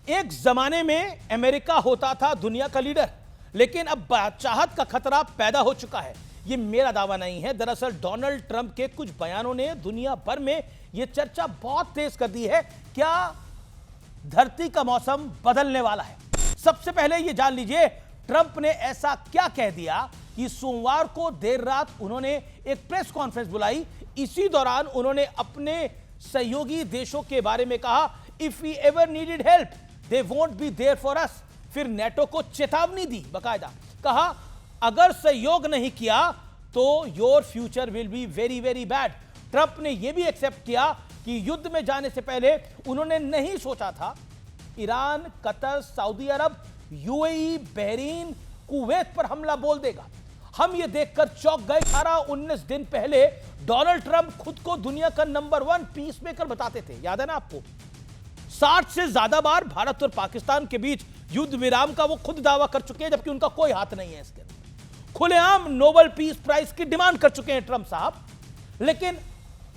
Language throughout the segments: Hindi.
एक जमाने में अमेरिका होता था दुनिया का लीडर, लेकिन अब चाहत का खतरा पैदा हो चुका है। यह मेरा दावा नहीं है, दरअसल डोनाल्ड ट्रंप के कुछ बयानों ने दुनिया भर में यह चर्चा बहुत तेज कर दी है। क्या धरती का मौसम बदलने वाला है? सबसे पहले यह जान लीजिए ट्रंप ने ऐसा क्या कह दिया कि सोमवार को देर रात उन्होंने एक प्रेस कॉन्फ्रेंस बुलाई। इसी दौरान उन्होंने अपने सहयोगी देशों के बारे में कहा, if we ever needed help they won't be there for us. फिर नेटो को चेतावनी दी, बकायदा कहा अगर सहयोग नहीं किया तो your future will be very very bad. Trump ने यह भी एक्सेप्ट किया कि युद्ध में जाने से पहले उन्होंने नहीं सोचा था ईरान, कतर, सऊदी अरब, यूएई, बहरीन, कुवैत पर हमला बोल देगा। हम ये देखकर चौंक गए। 18-19 दिन पहले डोनाल्ड ट्रंप खुद को दुनिया का नंबर 1 पीस मेकर बताते थे, याद है ना आपको? 60 से ज्यादा बार भारत और पाकिस्तान के बीच युद्ध विराम का वो खुद दावा कर चुके हैं, जबकि उनका कोई हाथ नहीं है इसके अंदर। खुलेआम नोबेल पीस प्राइज की डिमांड कर चुके हैं ट्रंप साहब, लेकिन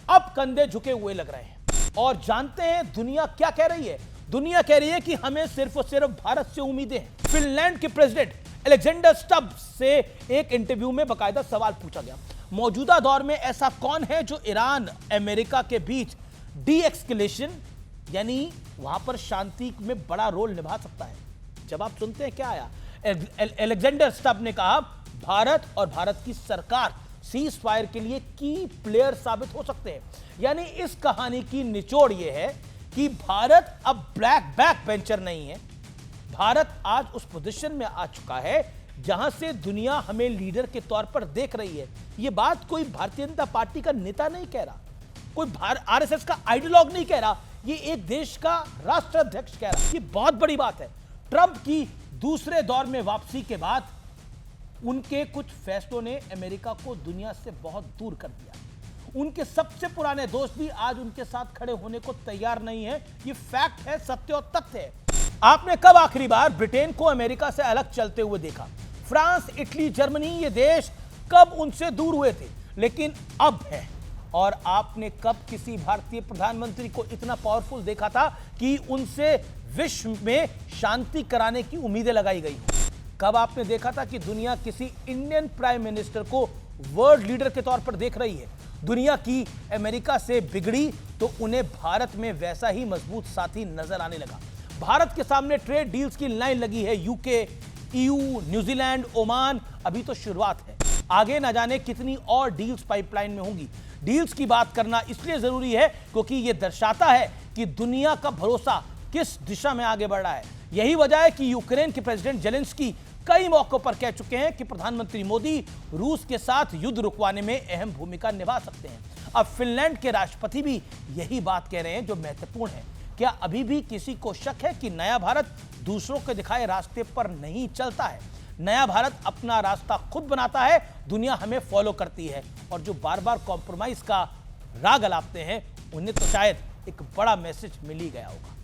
अब कंधे झुके हुए लग रहे हैं। और जानते हैं दुनिया क्या कह रही है? दुनिया कह रही है कि हमें सिर्फ और सिर्फ भारत से उम्मीदें हैं। फिनलैंड के प्रेसिडेंट अलेक्जेंडर स्टब से एक इंटरव्यू में बकायदा सवाल पूछा गया, मौजूदा दौर में ऐसा कौन है जो ईरान अमेरिका के बीच डी एक्सकेलेशन यानी वहां पर शांति में बड़ा रोल निभा सकता है? जवाब सुनते हैं क्या आया। अलेक्जेंडर स्टब ने कहा भारत और भारत की सरकार सीज फायर के लिए की प्लेयर साबित हो सकते हैं। यानी इस कहानी की निचोड़ यह है कि भारत अब ब्लैक बैक बेंचर नहीं है। भारत आज उस पोजीशन में आ चुका है जहां से दुनिया हमें लीडर के तौर पर देख रही है। यह बात कोई भारतीय जनता पार्टी का नेता नहीं कह रहा, कोई आरएसएस का आइडियोलॉग नहीं कह रहा, ये एक देश का राष्ट्राध्यक्ष कह रहा है। ये बहुत बड़ी बात है। ट्रंप की दूसरे दौर में वापसी के बाद उनके कुछ फैसलों ने अमेरिका को दुनिया से बहुत दूर कर दिया। उनके सबसे पुराने दोस्त भी आज उनके साथ खड़े होने को तैयार नहीं है। ये फैक्ट है, सत्य और तथ्य है। आपने कब आखिरी बार ब्रिटेन को अमेरिका से अलग चलते हुए देखा? फ्रांस, इटली, जर्मनी, ये देश कब उनसे दूर हुए थे? लेकिन अब है। और आपने कब किसी भारतीय प्रधानमंत्री को इतना पावरफुल देखा था कि उनसे विश्व में शांति कराने की उम्मीदें लगाई गई? कब आपने देखा था कि दुनिया किसी इंडियन प्राइम मिनिस्टर को वर्ल्ड लीडर के तौर पर देख रही है? दुनिया की अमेरिका से बिगड़ी तो उन्हें भारत में वैसा ही मजबूत साथी नजर आने लगा। भारत के सामने ट्रेड डील्स की लाइन लगी है। यूके, ईयू, न्यूजीलैंड, ओमान, अभी तो शुरुआत है। आगे ना जाने कितनी और डील्स पाइपलाइन में होंगी। डील्स की बात करना इसलिए जरूरी है क्योंकि यह दर्शाता है कि दुनिया का भरोसा किस दिशा में आगे बढ़ रहा है। यही वजह है कि यूक्रेन के प्रेसिडेंट जेलेंस्की कई मौकों पर कह चुके हैं कि प्रधानमंत्री मोदी रूस के साथ युद्ध रुकवाने में अहम भूमिका निभा सकते हैं। अब फिनलैंड के राष्ट्रपति भी यही बात कह रहे हैं जो महत्वपूर्ण है। क्या अभी भी किसी को शक है कि नया भारत दूसरों के दिखाए रास्ते पर नहीं चलता है? नया भारत अपना रास्ता खुद बनाता है, दुनिया हमें फॉलो करती है। और जो बार बार कॉम्प्रोमाइज का राग अलापते हैं उन्हें तो शायद एक बड़ा मैसेज मिल ही गया होगा।